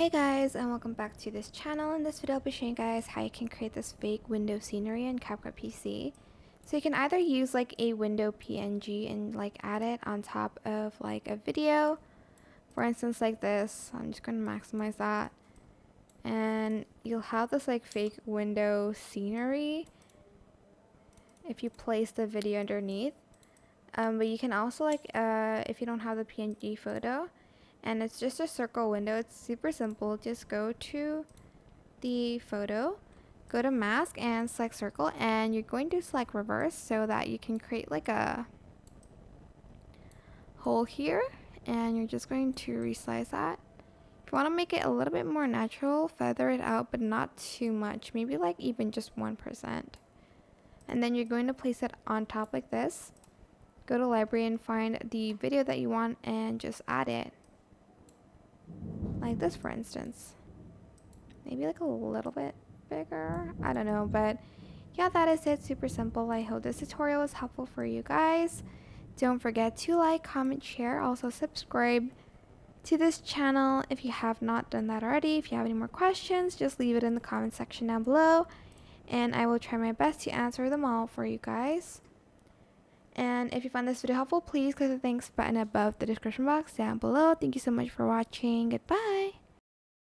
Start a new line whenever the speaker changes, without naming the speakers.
Hey guys, and welcome back to this channel. In this video I'll be showing you guys how you can create this fake window scenery in CapCut PC. So you can either use like a window PNG and like add it on top of like a video, for instance like this. I'm just going to maximize that, and you'll have this like fake window scenery if you place the video underneath. But you can also if you don't have the PNG photo and it's just a circle window, it's super simple. Just go to the photo, go to mask and select circle, and you're going to select reverse so that you can create like a hole here, and you're just going to resize that. If you want to make it a little bit more natural, feather it out, but not too much, maybe like even just 1%. And then you're going to place it on top like this. Go to library and find the video that you want and just add it like this, for instance. Maybe like a little bit bigger, I don't know. But yeah, that is it. Super simple. I hope this tutorial was helpful for you guys. Don't forget to like, comment, share, also subscribe to this channel if you have not done that already. If you have any more questions, just leave it in the comment section down below and I will try my best to answer them all for you guys. And if you found this video helpful, please click the thanks button above the description box down below. Thank you so much for watching. Goodbye.